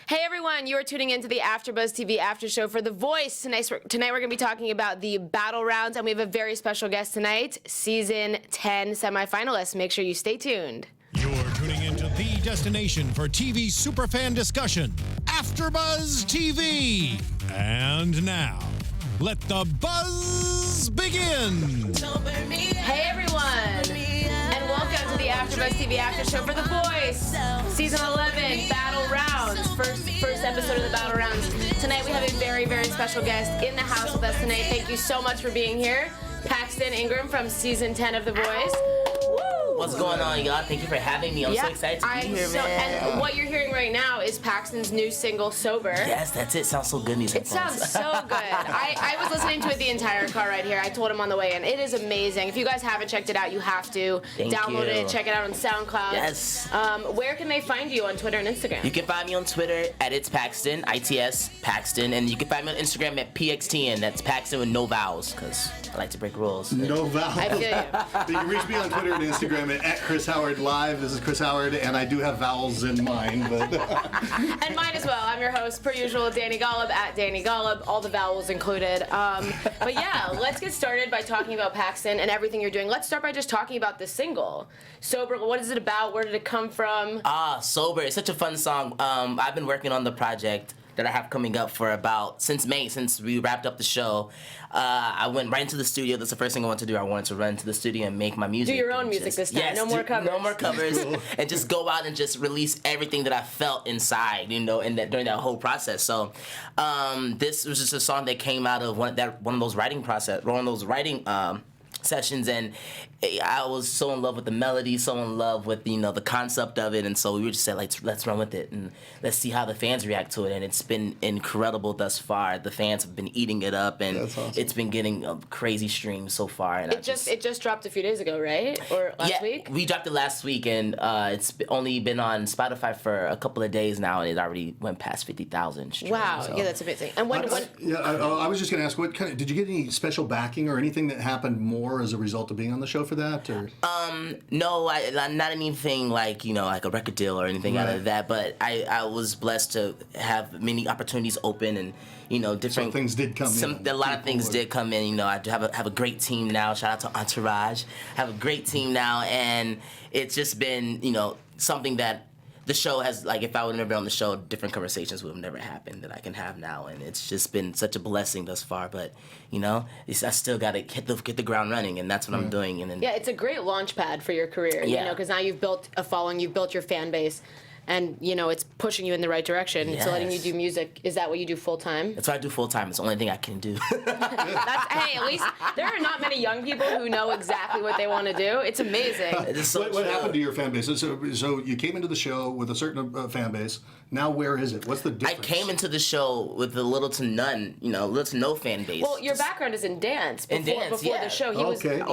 Hey everyone, you are tuning into the AFTERBUZZ TV After Show for The Voice. Tonight we're going to be talking about the battle rounds, and we have a very special guest tonight, Season 10 semifinalists. Make sure you stay tuned. You're tuning into the destination for TV superfan discussion, AFTERBUZZ TV. And now, let the buzz begin. Hey everyone, and welcome to the AFTERBUZZ TV After Show for The Voice, Season 11, Battle Rounds, first episode of the Battle Rounds. Tonight we have a very, very special guest in the house with us tonight. Thank you so much for being here. Paxton Ingram from Season 10 of The Voice. What's going on, y'all? Thank you for having me. I'm so excited to be here, man. And what you're hearing right now is Paxton's new single, Sober. Yes, that's it. Sounds so good in these headphones. It sounds so good. I was listening to it the entire car right here. I told him on the way in. It is amazing. If you guys haven't checked it out, you have to. Download it, check it out on SoundCloud. Yes. Where can they find you on Twitter and Instagram? You can find me on Twitter at It's Paxton, ITS Paxton, and you can find me on Instagram at PXTN. That's Paxton with no vowels, because I like to break rules. No vowels. I feel you. You can reach me on Twitter and Instagram at Chris Howard Live. This is Chris Howard, and I do have vowels in mine. But and mine as well. I'm your host, per usual, Dani Golub, at Dani Golub, all the vowels included. But yeah, let's get started by talking about Paxton and everything you're doing. Let's start by just talking about the single. Sober, what is it about? Where did it come from? Sober. It's such a fun song. I've been working on the project that I have coming up for since May, since we wrapped up the show. I went right into the studio. That's the first thing I wanted to do. I wanted to run into the studio and make my music. Do your own music this time. Yes, no more covers. No more covers. And just go out and just release everything that I felt inside, during that whole process. So this was just a song that came out of one of those writing sessions, and I was so in love with the melody, so in love with the concept of it, and so we were just said, let's run with it and let's see how the fans react to it. And it's been incredible thus far. The fans have been eating it up, and awesome. It's been getting a crazy stream so far. And it just dropped a few days ago, right? Or last week? We dropped it last week, and it's only been on Spotify for a couple of days now, and it already went past 50,000 streams. Wow, so. Yeah, that's amazing. And I was just going to ask, did you get any special backing or anything that happened more as a result of being on the show for that? Or? No, not anything like a record deal or anything out of that. But I was blessed to have many opportunities open, and different. Some things did come in. A lot of things did come in. I have a great team now. Shout out to Entourage. I have a great team now, and it's just been something that the show has, if I would have never been on the show, different conversations would have never happened that I can have now, and it's just been such a blessing thus far. But I still got to get the ground running, and that's what I'm doing. And then, yeah, it's a great launch pad for your career. Because now you've built a following, you've built your fan base, and it's pushing you in the right direction. Yes. It's letting you do music. Is that what you do full time? That's what I do full time. It's the only thing I can do. Hey, at least there are not many young people who know exactly what they want to do. It's amazing. What happened to your fan base? So you came into the show with a certain fan base. Now where is it? What's the difference? I came into the show with a little to no fan base. Well, your background is in dance. Before the show,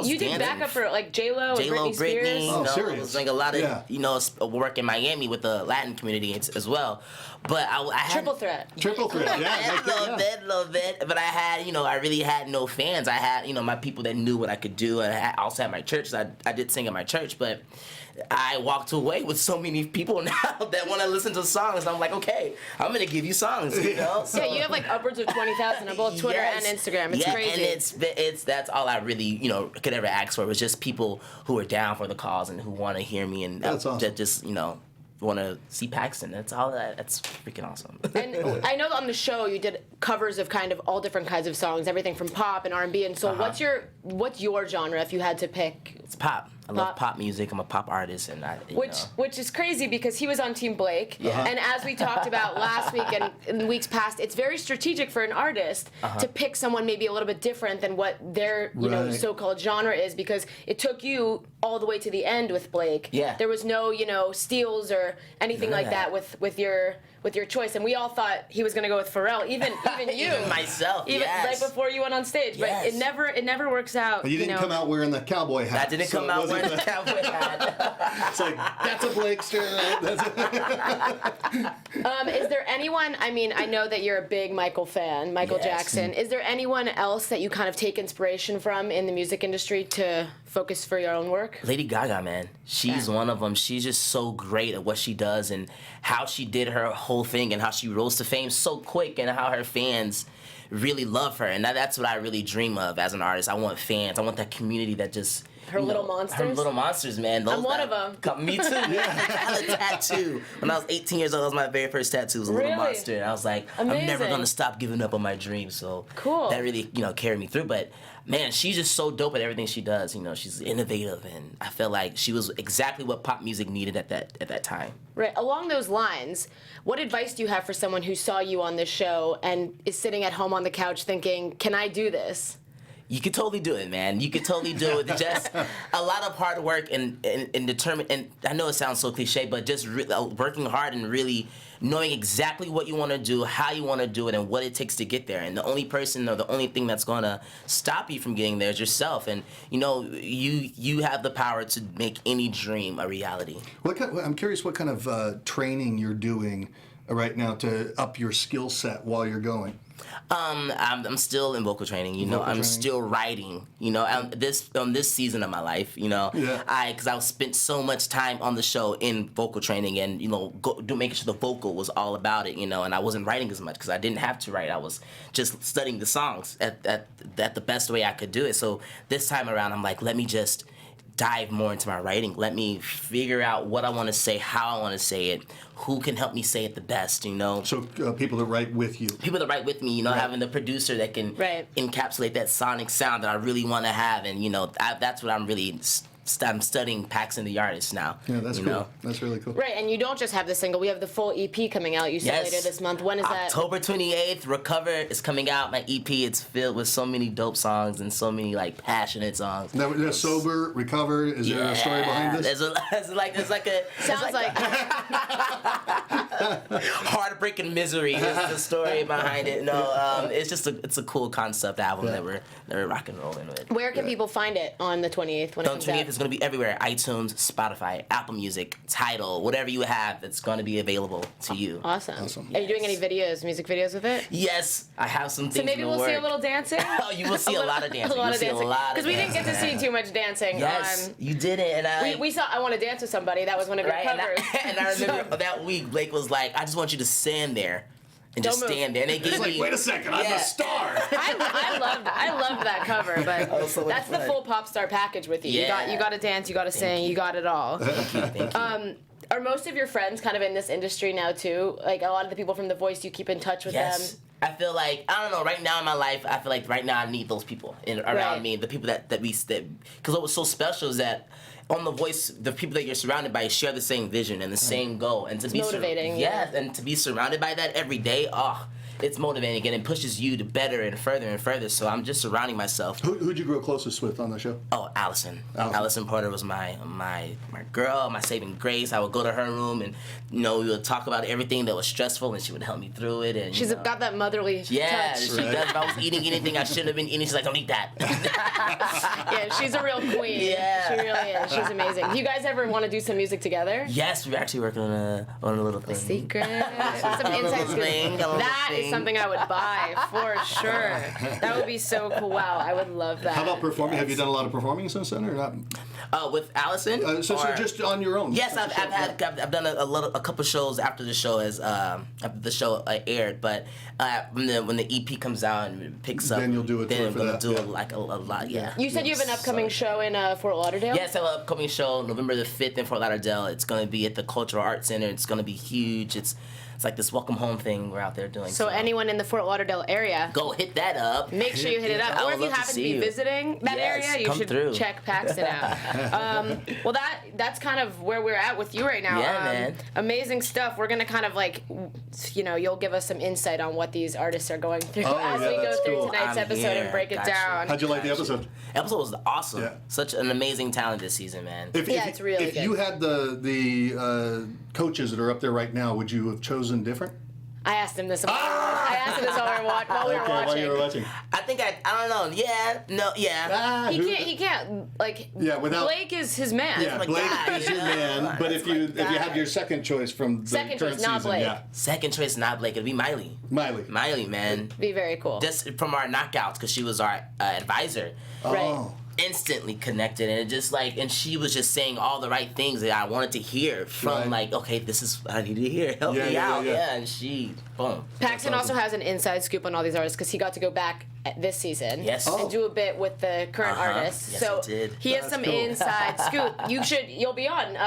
you did backup for J-Lo and Britney Spears. Oh, serious? It was a lot of work in Miami with the Latin community as well. But I had triple threat. Yeah, a little bit. But I had, I really had no fans. I had, my people that knew what I could do, and I also had my church. So I did sing at my church, but I walked away with so many people now that want to listen to songs. I'm like, okay, I'm gonna give you songs. So, yeah, you have upwards of 20,000 on both Twitter and Instagram. It's crazy. And that's all I really could ever ask for, was just people who are down for the cause and who want to hear me, and that's awesome. That just want to see Paxton. That's freaking awesome. And I know on the show you did covers of kind of all different kinds of songs, everything from pop and R&B and soul. What's your genre if you had to pick? It's pop. I love pop music. I'm a pop artist, and which is crazy because he was on Team Blake, and as we talked about last week and in weeks past, it's very strategic for an artist to pick someone maybe a little bit different than what their so-called genre is, because it took you all the way to the end with Blake. Yeah. There was no steals or anything like that with your choice, and we all thought he was going to go with Pharrell, even you, even myself, right before you went on stage. But it never works works out. And you didn't come out wearing the cowboy hat. I didn't come out wearing the cowboy hat. It's like, that's a Blakester. Is there anyone, I mean, I know that you're a big Michael fan, Michael Jackson. Is there anyone else that you kind of take inspiration from in the music industry to focus for your own work? Lady Gaga, man. She's one of them. She's just so great at what she does and how she did her whole thing and how she rose to fame so quick and how her fans really love her. And that's what I really dream of as an artist. I want fans. I want that community that just... Her little monsters? Her little monsters, man. I'm one of them. Me too. I had a tattoo. When I was 18 years old, that was my very first tattoo. It was a little monster. And I was like, I'm never going to stop giving up on my dreams. So that really, carried me through. But, man, she's just so dope at everything she does. She's innovative. And I feel like she was exactly what pop music needed at that time. Right. Along those lines, what advice do you have for someone who saw you on this show and is sitting at home on the couch thinking, can I do this? You could totally do it, man. You could totally do it. Just a lot of hard work and determined. And I know it sounds so cliche, but just working hard and really knowing exactly what you want to do, how you want to do it, and what it takes to get there. And the only person or the only thing that's going to stop you from getting there is yourself. And you have the power to make any dream a reality. I'm curious what kind of training you're doing right now to up your skill set while you're going. I'm still in vocal training, I'm still writing, on this season of my life, because I spent so much time on the show in vocal training and, making sure the vocal was all about it, and I wasn't writing as much because I didn't have to write. I was just studying the songs at the best way I could do it. So this time around, I'm like, let me just dive more into my writing. Let me figure out what I want to say, how I want to say it, who can help me say it the best, So people that write with you. People that write with me, having the producer that can encapsulate that sonic sound that I really want to have. And, that's what I'm really... I'm studying Paxton the artist now. Yeah, that's cool. That's really cool. Right, and you don't just have the single. We have the full EP coming out, you said, later this month. When is that? October 28th, Recover is coming out. My EP, it's filled with so many dope songs and so many, passionate songs. Now, sober, Recover, is there a story behind this? There's like a... Sounds like... Heartbreak and Misery is the story behind it. No, it's just a cool concept album that we're rock and rolling with. Where can people find it on the 28th when it comes out? It's going to be everywhere. iTunes, Spotify, Apple Music, Tidal, whatever you have, it's going to be available to you. Awesome. Are you doing any music videos with it? Yes, I have some things. So maybe we'll see a little dancing? Oh, you will see a lot of dancing. Because we didn't get to see too much dancing. Yes, you did it. And we saw I Want to Dance with Somebody. That was one of your covers. And I remember that week, Blake was like, I just want you to stand there. And just stand there. And they gave me... wait a second, I'm a star. I loved that cover, but that's the full pop star package with you. Yeah. You got to dance, you got to sing, you got it all. Thank you. Are most of your friends kind of in this industry now too? Like a lot of the people from The Voice, do you keep in touch with them? I feel like, I don't know, right now in my life, I feel like right now I need those people around me, the people that because what was so special is that on The Voice, the people that you're surrounded by share the same vision and the same goal. And to be motivating. And to be surrounded by that every day, it's motivating and it pushes you to better and further. So I'm just surrounding myself. Who'd you grow closest with on the show? Oh, Allison. Allison Porter was my girl, my saving grace. I would go to her room and we would talk about everything that was stressful and she would help me through it. And she's got that motherly touch. She does. If I was eating anything I shouldn't have been eating, she's like, don't eat that. Yeah, she's a real queen. Yeah. She really is. She's amazing. Do you guys ever want to do some music together? Yes, we're actually working on a little thing. A secret. Some inside scoop. That is something I would buy for sure. That would be so cool. Wow, I would love that. How about performing? Have you done a lot of performing since then, or not? With Allison? So just on your own? Yes, I've done a couple shows after the show aired, but when the EP comes out and picks up, then you'll do a tour for that. Then we'll do a lot. Yeah. You said you have an upcoming show in Fort Lauderdale? Yes, I have an upcoming show November the 5th in Fort Lauderdale. It's going to be at the Cultural Arts Center. It's going to be huge. It's like this welcome home thing we're out there doing. So anyone in the Fort Lauderdale area, go hit that up. Make sure you hit it up. Or if you happen to be visiting that area, you should check Paxton out. Well, that's kind of where we're at with you right now. Yeah, man. Amazing stuff. We're gonna kind of you'll give us some insight on what these artists are going through as we go through tonight's episode and break it down. How'd you like the episode? Episode was awesome. Yeah. Such an amazing talent this season, man. It's really good. If you had the coaches that are up there right now, would you have chosen different? I asked him this. I asked him this while we were watching. While you were watching. I think I don't know. Yeah, no, yeah. He can't like. Yeah, without Blake is his man. Yeah, my Blake guy. is your man. But if you had your second choice from the Second current choice, season, not Blake. yeah, Second choice, not Blake. It'd be Miley. Miley, man. Be very cool. Just from our knockouts, because she was our advisor. Right. Oh. Instantly connected, and it just like, and she was just saying all the right things that I wanted to hear from, Right. like, okay, this is what I need to hear. Help me out, and she, boom. Paxton also has an inside scoop on all these artists because he got to go back this season Yes. and do a bit with the current artists. Yes, so I did. he has some cool. inside scoop. You'll be on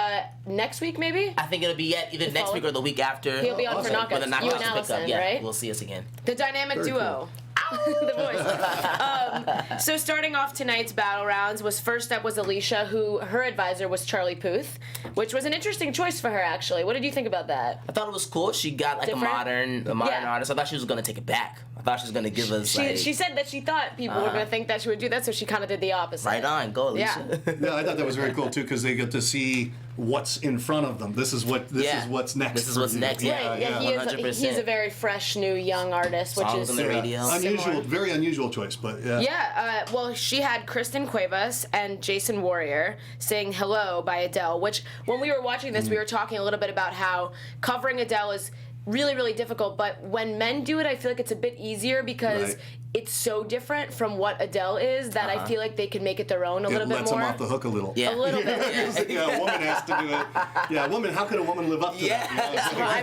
next week maybe. I think it'll be either next week or the week after. He'll be on for knockouts. When the knockouts You and pick Allison, up, yeah, right? we'll see us again. The dynamic Very duo. The voice. So starting off tonight's battle rounds first up was Alicia, who her advisor was Charlie Puth, which was an interesting choice for her actually. What did you think about that? I thought it was cool. She got like Different? a modern Yeah. artist. I thought she was gonna take it back. I thought she was gonna give us She said that she thought people were going to think that she would do that, so she kind of did the opposite. right on, go Alicia. Yeah. Yeah, I thought that was very cool too because they get to see what's in front of them. This is what's next. This is for what's you. next. Right, yeah, he is 100%. he's a very fresh, new, young artist, which Songs is on the radio. Unusual, very unusual choice, but yeah. Yeah, well, she had Kristen Cuevas and Jason Warrior sing Hello by Adele, which when we were watching this, we were talking a little bit about how covering Adele is really, really difficult, but when men do it, I feel like it's a bit easier because Right. it's so different from what Adele is that I feel like they can make it their own a little It bit lets more. them off the hook a little. Yeah. A little bit. Yeah, a woman has to do it. Yeah, a woman. How can a woman live up to that? You know? Well, I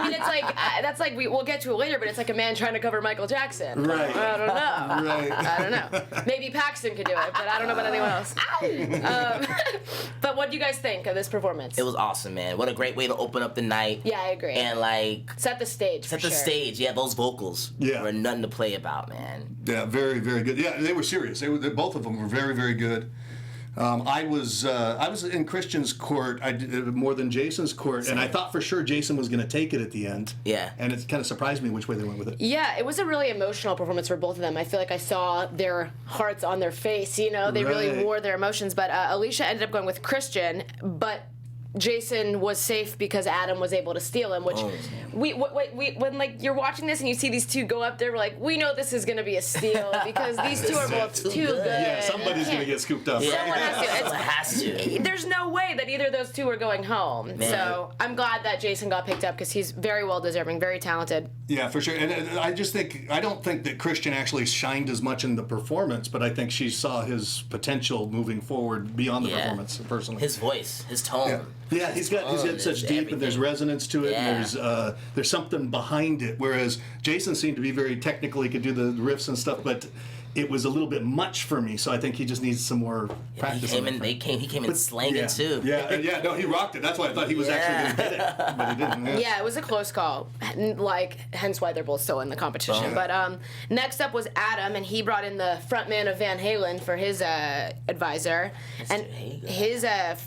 mean, it's like that's like we'll get to it later, but it's like a man trying to cover Michael Jackson. Right. I don't know. Right. I don't know. Maybe Paxton could do it, but I don't know about anyone else. But what do you guys think of this performance? It was awesome, man. What a great way to open up the night. Yeah, I agree. And like Set the stage. set for the sure. stage. Yeah, those vocals Yeah. were nothing to play about, man. Yeah, very, very good. Yeah, they were serious. Both of them were very, very good. I was in Christian's court. I did more than Jason's court, and I thought for sure Jason was going to take it at the end. Yeah. And it kind of surprised me which way they went with it. Yeah, it was a really emotional performance for both of them. I feel like I saw their hearts on their face. You know, they really Right. wore their emotions. But Alicia ended up going with Christian, but Jason was safe because Adam was able to steal him, which we when like you're watching this and you see these two go up there, we're like, we know this is going to be a steal because these two are both too good. Yeah, somebody's going to get scooped up. Yeah, Someone has to. someone has to. There's no way that either of those two are going home. Man. So I'm glad that Jason got picked up because he's very well deserving, very talented. Yeah, for sure. And I don't think that Christian actually shined as much in the performance, but I think she saw his potential moving forward beyond the Yeah. performance, personally. His voice, his tone. Yeah, he's got such deep, and there's resonance to it, Yeah. and there's something behind it. Whereas Jason seemed to be very technical; he could do the riffs and stuff, but it was a little bit much for me. So I think he just needs some more practice. He came in slanging too. Yeah, no, he rocked it. That's why I thought he was actually going to hit it, but he didn't. Yeah, it was a close call. Hence why they're both still in the competition. Oh. But next up was Adam, and he brought in the frontman of Van Halen for his advisor. And his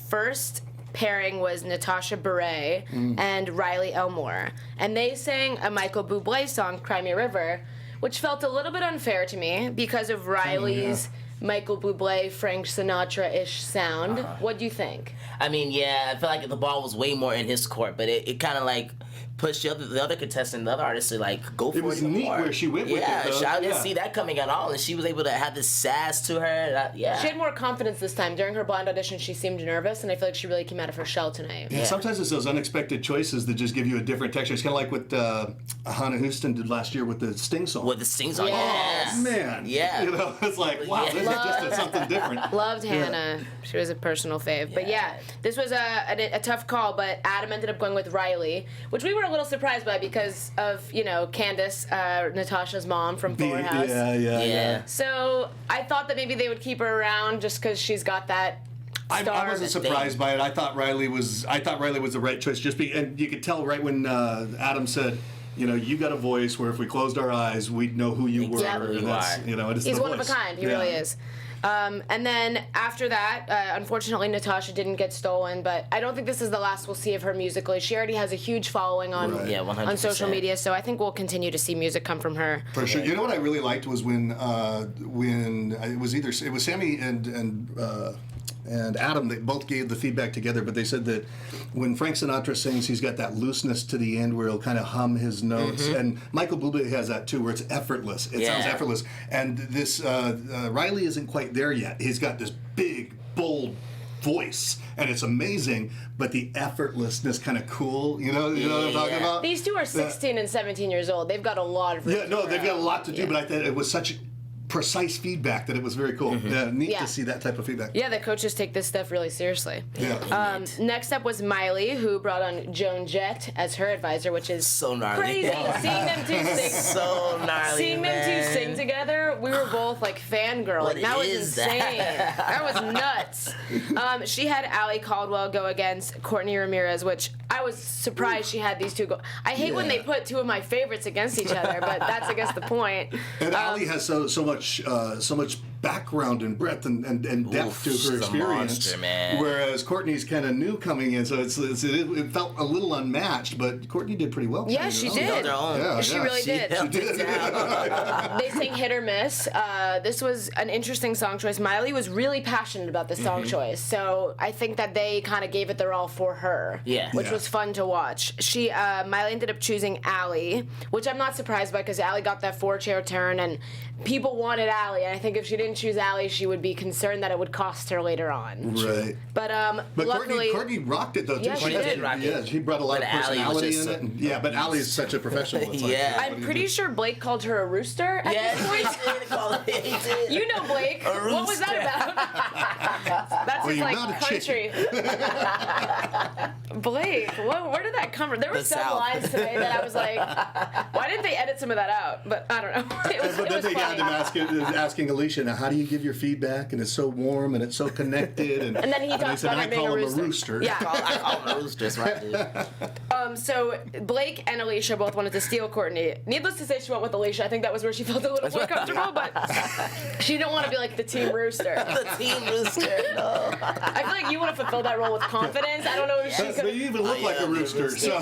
first pairing was Natasha Bure and Riley Elmore. And they sang a Michael Bublé song, Cry Me a River, which felt a little bit unfair to me because of Riley's Michael Bublé, Frank Sinatra-ish sound. What do you think? I mean, yeah, I feel like the ball was way more in his court, but it kind of like pushed the other contestant, the other artist to like go for it. It was neat more. where she went with it, Yeah, though. I didn't Yeah. see that coming at all, and she was able to have this sass to her. She had more confidence this time. During her blind audition, she seemed nervous, and I feel like she really came out of her shell tonight. Yeah, sometimes it's those unexpected choices that just give you a different texture. It's kind of like what Hannah Houston did last year with the Sting song. With the Sting song, Yes. Oh, man. Yeah. You know, it's like, wow, this is just something different. Loved Hannah. She was a personal fave. But yeah, this was a tough call, but Adam ended up going with Riley, which we were a little surprised by because of, Candace, Natasha's mom from Fuller House. Yeah. So I thought that maybe they would keep her around just because she's got that star. I wasn't surprised by it. I thought Riley was the right choice. And you could tell right when Adam said, you got a voice where if we closed our eyes, we'd know who you were. Exactly. And that's, it's He's the one of a voice. kind. He really is. And then after that, unfortunately, Natasha didn't get stolen, but I don't think this is the last we'll see of her musically. She already has a huge following on Right. Yeah, 100%. on social media, so I think we'll continue to see music come from her. For sure. You know what I really liked was when it was Sammy and and Adam, they both gave the feedback together, but they said that when Frank Sinatra sings, he's got that looseness to the end where he'll kind of hum his notes. And Michael Bublé has that too, where it's effortless. It sounds effortless. And this Riley isn't quite there yet. He's got this big, bold voice, and it's amazing, but the effortlessness kind of cool, you know what I'm talking about? These two are 16 and 17 years old. They've got a lot of they've got a lot to do, but I thought it was such precise feedback that it was very cool. Neat to see that type of feedback. Yeah, the coaches take this stuff really seriously. Yeah. Next up was Miley, who brought on Joan Jett as her advisor, which is so gnarly. Crazy. Seeing them two sing, So gnarly. seeing them two sing together, we were both like fangirling. That was insane. That was nuts. She had Allie Caldwell go against Courtney Ramirez, which I was surprised she had these two go. I hate when they put two of my favorites against each other, but that's I guess the point. And Allie has so much background and breadth and depth to her experience, monster, man. Whereas Courtney's kind of new coming in, so it felt a little unmatched. But Courtney did pretty well. Yeah, she did. She really did. She did. They sang Hit or Miss. This was an interesting song choice. Miley was really passionate about the song choice, so I think that they kind of gave it their all for her, which was fun to watch. Miley ended up choosing Allie, which I'm not surprised by because Allie got that 4-chair turn, and people wanted Allie, and I think if she didn't choose Allie, she would be concerned that it would cost her later on. Right. But luckily, Courtney rocked it though too. Yeah, she did. Yeah, she brought a lot of personality in it. And, but Allie's such a professional. It's like, I'm pretty sure Blake called her a rooster at this point. You know Blake. What was that about? That's his like country. Blake, where did that come from? There were some lines today that I was like, why didn't they edit some of that out? But I don't know. It was funny. Had them asking Alicia, now how do you give your feedback? And it's so warm and it's so connected. And then he talks about I being call a him a rooster. Yeah. I call him a rooster, that's right, dude. So Blake and Alicia both wanted to steal Courtney. Needless to say, she went with Alicia. I think that was where she felt a little more comfortable, but she didn't want to be like the team rooster. The team rooster, no. I feel like you would have fulfilled that role with confidence. I don't know if she could. But you even look like a rooster. So.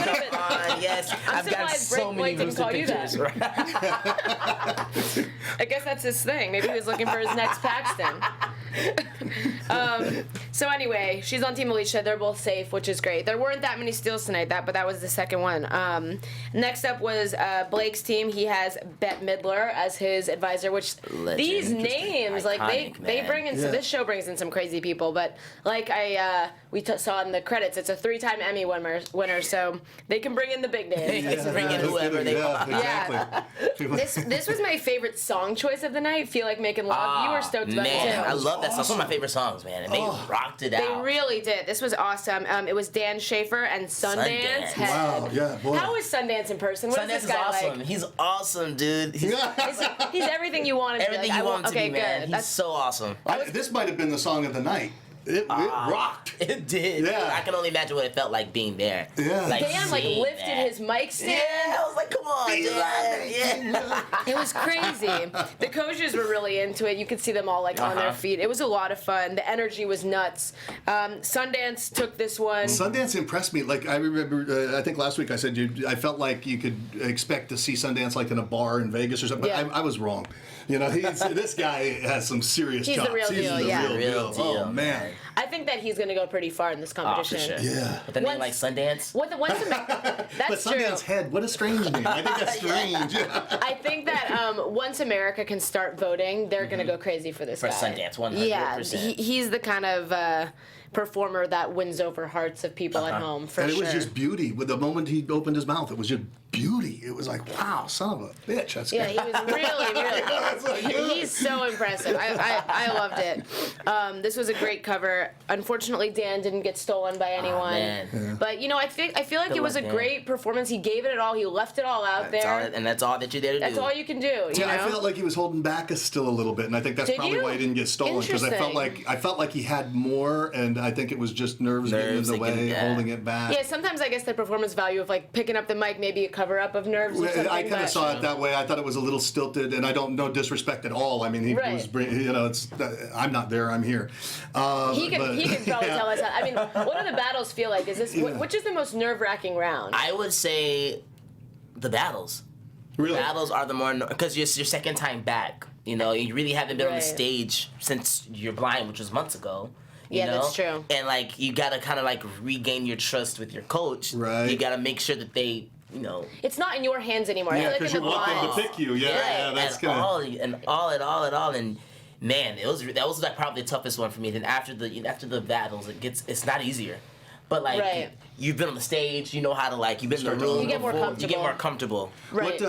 Yes, I'm I've got so many rooster pictures. I guess that's his thing. Maybe he was looking for his next Paxton. So anyway, she's on Team Alicia. They're both safe, which is great. There weren't that many steals tonight, but that was the second one. Next up was Blake's team. He has Bette Midler as his advisor, which these names, like they bring in. So this show brings in some crazy people, but like we saw in the credits, it's a 3-time Emmy winner, so they can bring in the big names. They can bring in whoever they want. Exactly. This was my favorite song choice of the night. Feel Like Making Love. You were stoked about it too. I love that song. It's one of my favorite songs, man. And they rocked it out. They really did. This was awesome. It was Dan Schaefer and Sundance. Wow, yeah, boy. How is Sundance in person? What Sundance is this guy is awesome. like? He's awesome, dude. He's everything you want him to be. everything you want him to be, man. Good. He's so awesome. This might have been the song of the night. It rocked. It did. Yeah. I can only imagine what it felt like being there. Yeah. Dan lifted his mic stand. Yeah, I was like, come on, dude. Yeah. It was crazy. The coaches were really into it. You could see them all like on their feet. It was a lot of fun. The energy was nuts. Sundance took this one. Sundance impressed me. Like I remember, I think last week I said I felt like you could expect to see Sundance like in a bar in Vegas or something. But I was wrong. You know, this guy has some serious chops. The real deal. He's the real deal. Oh man. I think that he's going to go pretty far in this competition. For sure. Yeah. With a name like Sundance. That's But true. Sundance Head, what a strange name. I think that's strange. I think that once America can start voting, they're going to go crazy for this guy. For Sundance, 100%. Yeah, he's the kind of performer that wins over hearts of people at home, for sure. And it was just beauty. With the moment he opened his mouth, it was just beauty. It was like, wow, son of a bitch. That's yeah, good. he was really. He's so impressive. I loved it. This was a great cover. Unfortunately, Dan didn't get stolen by anyone. Man. But I feel like it was a great performance. He gave it all. He left it all out there. And that's all that you're there to do. That's all you can do. You know? I felt like he was holding back still a little bit, and I think that's probably why he didn't get stolen, because I felt like he had more, and I think it was just nerves getting in the way, holding it back. Yeah, sometimes I guess the performance value of like picking up the mic, maybe a cover up of nerves or something. I kind of saw it that way. I thought it was a little stilted, and I don't know disrespect at all. I mean, he was, it's I'm not there, I'm here. He can probably tell us. I mean, what do the battles feel like? Is this which is the most nerve-wracking round? I would say the battles. Really? Battles are the more, because it's your second time back. You know, you really haven't been on the stage since you're blind, which was months ago. Yeah, know? that's true. And like you gotta kind of like regain your trust with your coach. Right. You gotta make sure that they, you know. It's not in your hands anymore. I Yeah, feel like because in you the want them to Blind. pick you. Yeah, that's and gonna. all, and man, that was like probably the toughest one for me. Then after the battles, it's not easier, but like Right. you've been on the stage, you know how to like you've been in the room. You get more before, comfortable. You get more comfortable. Right.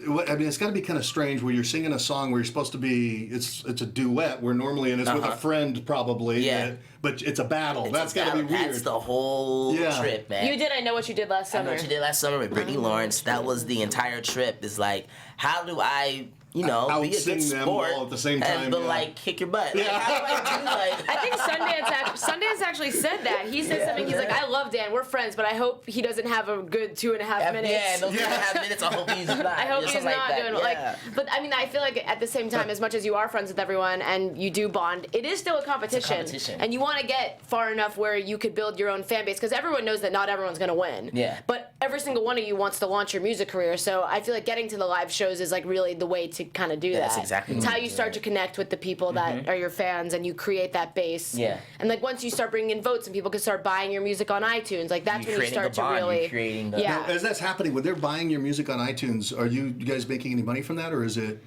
What I mean, it's got to be kind of strange where you're singing a song where you're supposed to be. It's a duet where normally, and it's with a friend probably. Yeah. But it's a battle. That's got to be weird. That's the whole trip, man. You did I Know What You Did Last I Summer. know what you did last summer with Brittany Lawrence. That was the entire trip. Is like, how do I, be a good Out-sing them sport all at the same time, but yeah. like kick your butt? Like, how do I do like? I think Sundance actually said that. He said something. He's like, I love Dan. We're friends, but I hope he doesn't have a good 2.5 minutes. Yeah, those 2.5 minutes. I hope he's not. I hope he's something not like doing that. like. Yeah. But I mean, I feel like at the same time, as much as you are friends with everyone and you do bond, it is still a competition. And you want to get far enough where you could build your own fan base because everyone knows that not everyone's going to win. Yeah. But every single one of you wants to launch your music career, so I feel like getting to the live shows is like really the way to kind of do that. That's exactly It's what how we you do. start to connect with the people that are your fans, and you create that base. Yeah. And like once you start bringing in votes, and people can start buying your music on iTunes, like that's You're when you creating start a to bond, really. you're creating the- Yeah. Now, as that's happening, when they're buying your music on iTunes, are you guys making any money from that, or is it?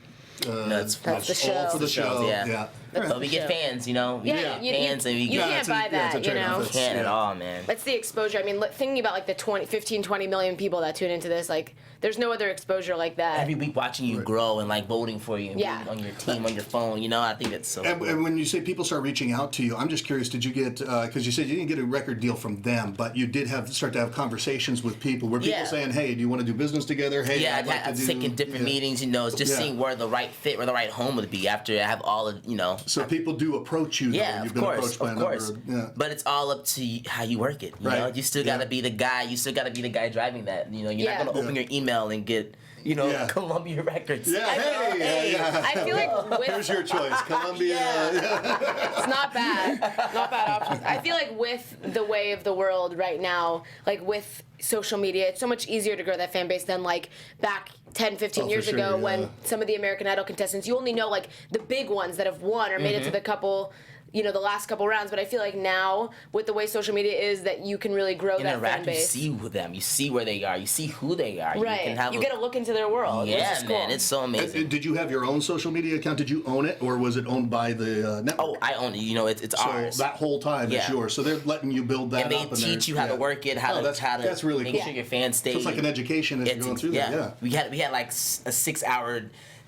That's the show. All for the show. Yeah. That's But we get the show. fans, We Yeah, get fans, and we you get can't buy that, it's a you know. trade-off. can't at all, man. That's the exposure. I mean, thinking about like the 20 million people that tune into this, like, there's no other exposure like that. Every week watching you grow and like voting for you, and Yeah. being on your team, on your phone, I think it's so. And, cool. and when you say people start reaching out to you, I'm just curious. Did you get because you said you didn't get a record deal from them, but you did start to have conversations with people. Were people Yeah. saying, "Hey, do you want to do business together?" Hey, Yeah, I'd like I've to do. taken different meetings, it's just Yeah. seeing where the right fit, where the right home would be after I have all of, So people do approach you. Though. Yeah, You've of been course, approached by of a number course. of, yeah. But it's all up to how you work it. You know, Right. you still gotta be the guy. You still gotta be the guy driving that. You're Yeah. not gonna open your email and get, Yeah. Columbia Records. Yeah, hey, yeah. I feel like with Here's your choice, Columbia. it's not bad options. I feel like with the way of the world right now, like with social media, it's so much easier to grow that fan base than like back 10, 15 Oh, years for sure, ago yeah. when some of the American Idol contestants, you only know like the big ones that have won or made it to the couple, the last couple rounds. But I feel like now with the way social media is, that you can really grow that fan Interact, you base. see them, you see where they are, you see who they are. Right. You can have You get a look into their world. which yeah, is cool. man, it's so amazing. Did you have your own social media account? Did you own it, or was it owned by the network? Oh, I own it. It's so ours. that whole time it's Yeah. yours. So they're letting you build that and they up. teach you how to work it, how to that's really make cool. sure your fans stay. So it's like an education as you're going through that. Yeah. We had like a 6-hour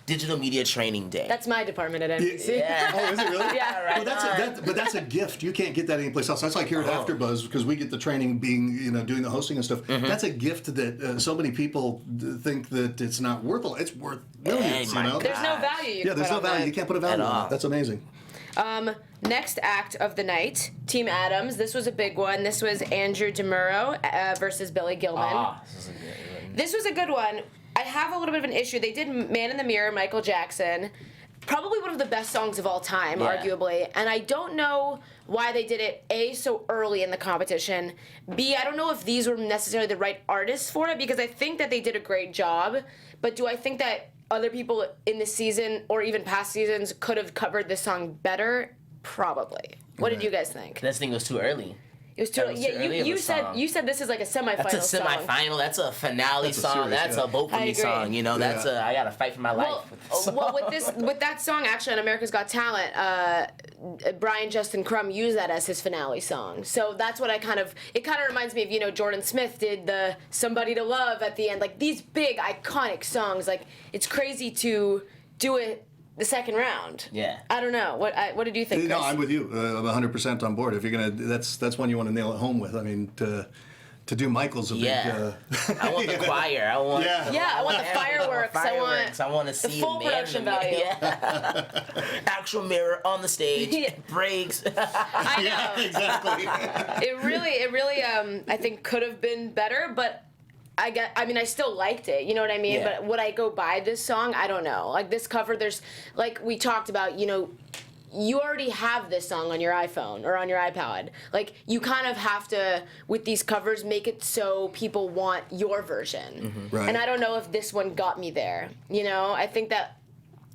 digital media training day. That's my department at NBC. yeah. Oh, is it really? Yeah, right. Well, but that's a gift. You can't get that anyplace else. That's like here at AfterBuzz, because we get the training being, doing the hosting and stuff. Mm-hmm. That's a gift that so many people think that it's not worth. It's worth millions. Hey, my God. There's no value you Yeah, can there's put no on value. that. You can't put a value At on all. that. That's amazing. Next act of the night, Team Adams. This was a big one. This was Andrew DeMuro versus Billy Gilman. This is a good one. This was a good one. I have a little bit of an issue. They did Man in the Mirror, Michael Jackson. Probably one of the best songs of all time, Yeah. arguably. And I don't know why they did it, A, so early in the competition. B, I don't know if these were necessarily the right artists for it, because I think that they did a great job. But do I think that other people in this season, or even past seasons, could have covered this song better? Probably. What did you guys think? This thing was too early. It was too That was too early of a you said song. you said this is like a semifinal That's a song. semifinal. That's a finale That's a song. serious, That's yeah. a vote for I me agree. song. That's Yeah. I gotta fight for my life. Well, with this song. well, with that song actually on America's Got Talent, Brian Justin Crum used that as his finale song. So that's what it kind of reminds me of, Jordan Smith did the Somebody to Love at the end. Like these big iconic songs, like it's crazy to do it the second round. Yeah. I don't know. What did you think, Chris? No, I'm with you. I'm 100% on board. If you're gonna, that's one you want to nail it home with. I mean, to do Michael's a Yeah. big. I want the choir. I want. Yeah. Yeah, I want the fireworks. I want to see the full a man production in the value. Yeah. Actual mirror on the stage. Yeah. Breaks. I know. Yeah, exactly. It really, I think could have been better, but I still liked it, you know what I mean? Yeah. But would I go buy this song? I don't know. Like this cover, there's, like we talked about, you already have this song on your iPhone or on your iPod. Like you kind of have to, with these covers, make it so people want your version. Right. And I don't know if this one got me there. I think that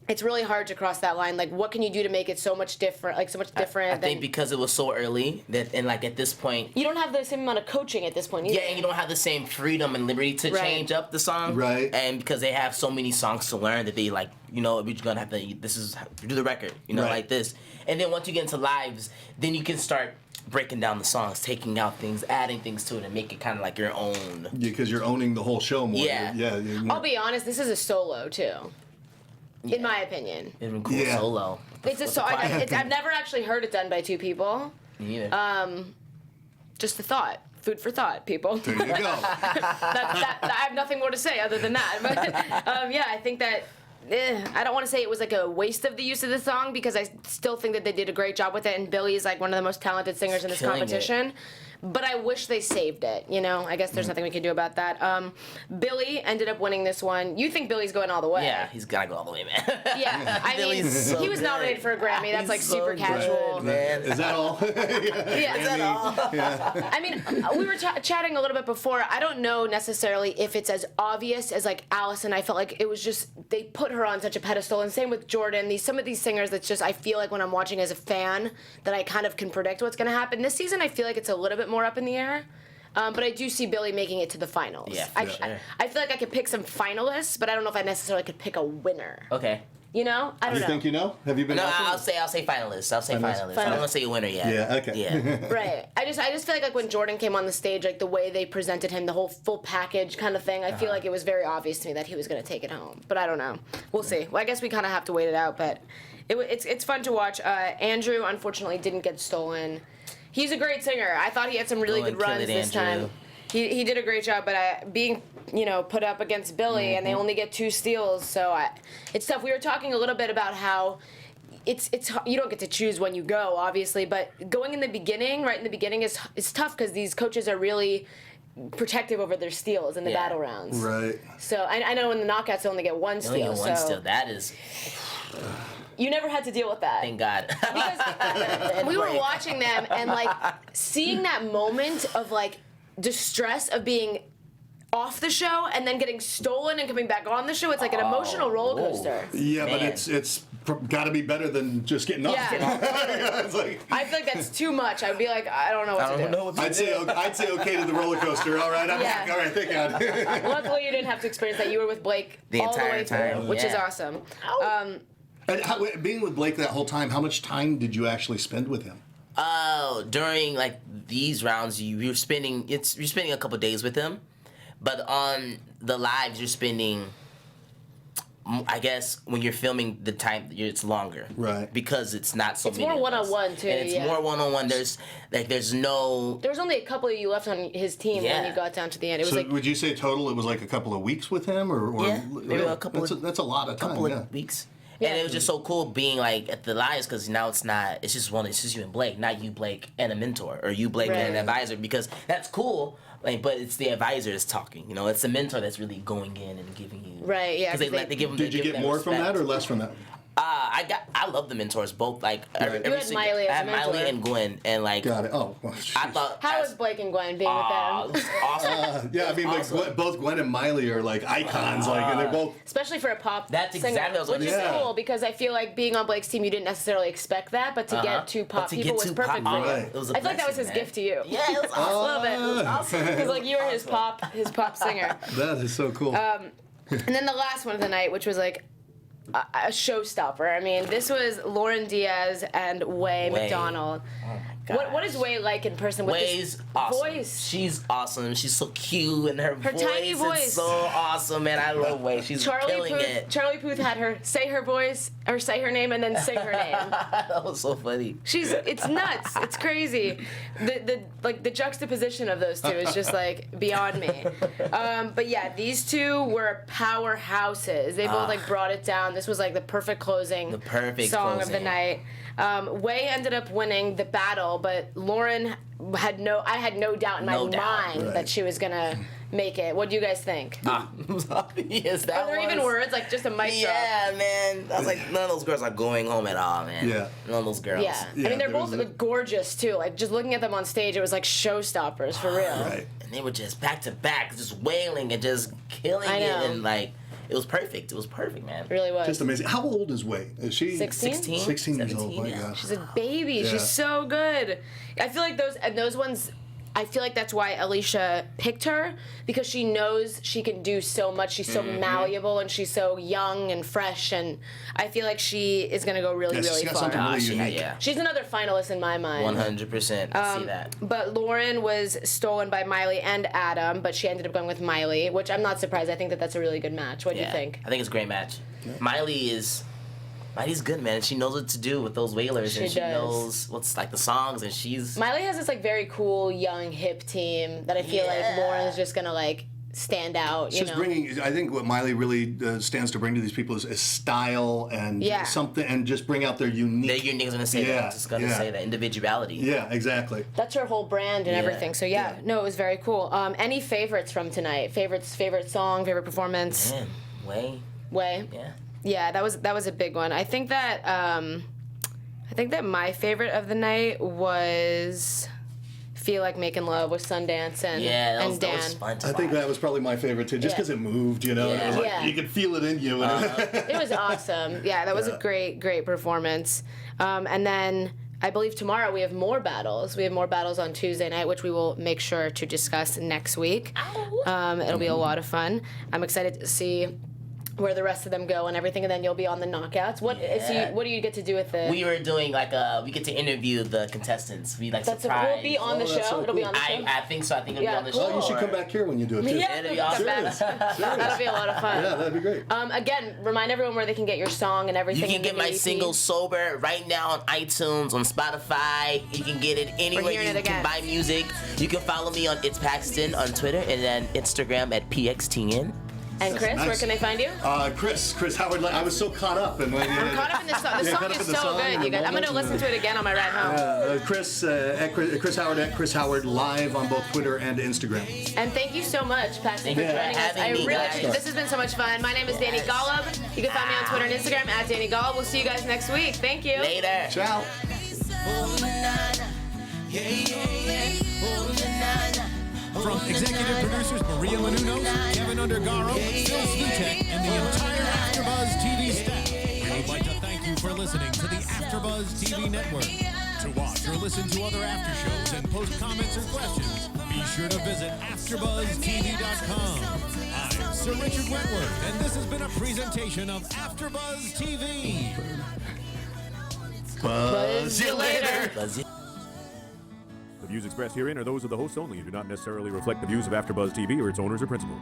it's really hard to cross that line. Like, what can you do to make it so much different? Like, so much different. I think because it was so early that, and like at this point, you don't have the same amount of coaching at this point either. Yeah, and you don't have the same freedom and liberty to change up the song. Right. And because they have so many songs to learn that they like, you know, we're gonna have to. This is do the record, you know, like this. And then once you get into lives, then you can start breaking down the songs, taking out things, adding things to it, and make it kind of like your own. Because you're owning the whole show more. Yeah. You're more. I'll be honest, this is a solo too. Yeah. In my opinion. It'd been cool solo. It's a solo. I've never actually heard it done by two people. Me either. Just a thought. Food for thought, people. There you go. I have nothing more to say other than that. But yeah, I think that I don't want to say it was like a waste of the use of the song because I still think that they did a great job with it, and Billy's like one of the most talented singers in this competition. But I wish they saved it, you know? I guess there's nothing we can do about that. Billy ended up winning this one. You think Billy's going all the way? Yeah, he's gotta go all the way, man. Yeah, I mean, he was nominated for a Grammy. That's like super casual. man. Is that all? Yeah, Is that all? Yeah. I mean, we were chatting a little bit before. I don't know necessarily if it's as obvious as like Allison. I felt like it was just they put her on such a pedestal, and same with Jordan. Some of these singers that's just I feel like when I'm watching as a fan that I kind of can predict what's going to happen. This season, I feel like it's a little bit more up in the air. But I do see Billy making it to the finals. Yeah, I feel like I could pick some finalists, but I don't know if I necessarily could pick a winner. Okay. You know? I don't know. You think you know? Have you been? No, watching? I'll say finalists. I'll say finalists. I don't want to say a winner yet. Yeah. Okay. Yeah. Right. I just feel like when Jordan came on the stage, like the way they presented him, the whole full package kind of thing, I feel like it was very obvious to me that he was going to take it home. But I don't know. We'll see. Well, I guess we kind of have to wait it out, but it's fun to watch. Andrew, unfortunately, didn't get stolen. He's a great singer. I thought he had some really good runs this time. He did a great job, but being put up against Billy and they only get 2 steals, so it's tough. We were talking a little bit about how it's you don't get to choose when you go, obviously, but going in the beginning, right in the beginning, is tough because these coaches are really protective over their steals in the battle rounds. Right. So I know in the knockouts they only get 1 steal. Only get 1 steal. That is. You never had to deal with that. Thank God. Because we were watching them and like seeing that moment of like distress of being off the show and then getting stolen and coming back on the show. It's like an emotional roller coaster. Yeah, Man. but it's got to be better than just getting off. Yeah. It's like, I feel like that's too much. I'd be like, I don't know what to do. I'd say okay to the roller coaster. All right, I'm back. All right, thank God. Luckily, you didn't have to experience that. You were with Blake The all the entire way time, through, which is yeah. awesome. And being with Blake that whole time, how much time did you actually spend with him? Oh, during like these rounds, you're spending a couple days with him, but on the lives you're spending. I guess when you're filming the time, it's longer, right? Because it's not so. It's many more one-on-one too. And it's more one-on-one. There's no. There was only a couple of you left on his team when you got down to the end. It was so like. Would you say total? It was like a couple of weeks with him, or Yeah, maybe a couple. That's a lot of time. Couple of weeks. Yeah. And it was just so cool being like at the Lions because now it's just you and Blake, not you, Blake, and a mentor, or you, Blake, and an advisor, because that's cool. Like, but it's the advisor that's talking. It's the mentor that's really going in and giving you. Right. Yeah. Because they give them. Did you get more from that or less from that? I love the mentors both. Like You had Miley as a mentor. Miley and Gwen, and like. Got it. Oh, well, I thought. How was Blake and Gwen being with them? It was awesome. Yeah, I mean, like, both Gwen and Miley are like icons, and they're both. Especially for a pop That's singer, exactly what I was which gonna is say. cool because I feel like being on Blake's team, you didn't necessarily expect that, but to get 2 pop people was perfect for you. Right. It was I feel like that was his gift to you. Yeah, it was awesome. A little bit. It was awesome. Because like you were his pop singer. That is so cool. And then the last one of the night, which was like a showstopper. I mean, this was Lauren Diaz and Way McDonald. Oh my gosh. What is Way like in person with Way's this awesome. voice? She's awesome. She's so cute, and her voice tiny voice. is so awesome, man. I love Way. She's killing it. Charlie Puth had her say her voice or say her name and then say her name. That was so funny. It's nuts. It's crazy. The juxtaposition of those two is just like beyond me. But yeah, these two were powerhouses. They both like brought it down. This was like the perfect closing song of the night. Way ended up winning the battle, but Lauren I had no doubt in my mind that she was gonna make it. What do you guys think? Yes, that Are there even words? Like just a mic drop? Yeah, man. I was like, none of those girls are going home at all, man. Yeah. None of those girls. Yeah. I mean, they're both gorgeous too. Like just looking at them on stage, it was like showstoppers for real. Right. And they were just back to back, just wailing and just killing it, and like. it was perfect. It was perfect, man. It really was. Just amazing. How old is Wei? Is she 16? 16 years old. My yeah. gosh. She's a baby. Yeah. She's so good. I feel like those ones. I feel like that's why Alicia picked her, because she knows she can do so much. She's so malleable and she's so young and fresh, and I feel like she is gonna go really, really she's got far. something really Gosh, unique. yeah. She's another finalist in my mind. 100%. I see that. But Lauren was stolen by Miley and Adam, but she ended up going with Miley, which I'm not surprised. I think that's a really good match. What do you think? I think it's a great match. Miley's good, man. She knows what to do with those wailers, and she knows what's like the songs, and she's... Miley has this like very cool, young, hip team that I feel like Lauren's just gonna like stand out. You She's know? bringing. I think what Miley really stands to bring to these people is style and something, and just bring out their unique. They're unique. I was gonna say that. I was just gonna say that individuality. Yeah, exactly. That's her whole brand and everything. So no, it was very cool. Any favorites from tonight? Favorite song, favorite performance? Man, Way. Yeah. Yeah, that was a big one. I think that my favorite of the night was Feel Like Making Love with Sundance and Dan. That was fun to I think watch. that was probably my favorite too, just because it moved, you know. And it was like you could feel it in you. It was awesome. Yeah, that was a great performance. And then I believe tomorrow we have more battles. We have more battles on Tuesday night, which we will make sure to discuss next week. It'll be a lot of fun. I'm excited to see where the rest of them go and everything, and then you'll be on the knockouts. What do you get to do with it? We were doing we get to interview the contestants. We Will surprise. it be on the show? So it'll be on the show. I think so. I think it'll be on the cool. show. Oh, you should come back here when you do it too. Yeah, It'll be awesome. that'll be a lot of fun. Yeah, that'd be great. Again, remind everyone where they can get your song and everything. You can get my single "Sober" right now on iTunes, on Spotify. You can get it anywhere you can buy music. You can follow me on It's Paxton on Twitter, and then Instagram at PXTN. And Chris, where can they find you? Chris Howard. I was so caught up in. I'm caught up in this song. The song is so good, you guys. I'm gonna listen to it again on my ride home. Chris Howard at Chris Howard live on both Twitter and Instagram. And thank you so much, Paxton, for joining us. I really appreciate it. This has been so much fun. My name is Dani Golub. You can find me on Twitter and Instagram at Dani Golub. We'll see you guys next week. Thank you. Later. Ciao. From executive producers Maria Menounos, Kevin Undergaro, Phil Svitek, and the entire AfterBuzz TV staff, we would like to thank you for listening to the AfterBuzz TV network. To watch or listen to other after shows and post comments or questions, be sure to visit AfterBuzzTV.com. I'm Sir Richard Wentworth, and this has been a presentation of AfterBuzz TV. Buzz you later. The views expressed herein are those of the hosts only and do not necessarily reflect the views of AfterBuzz TV or its owners or principals.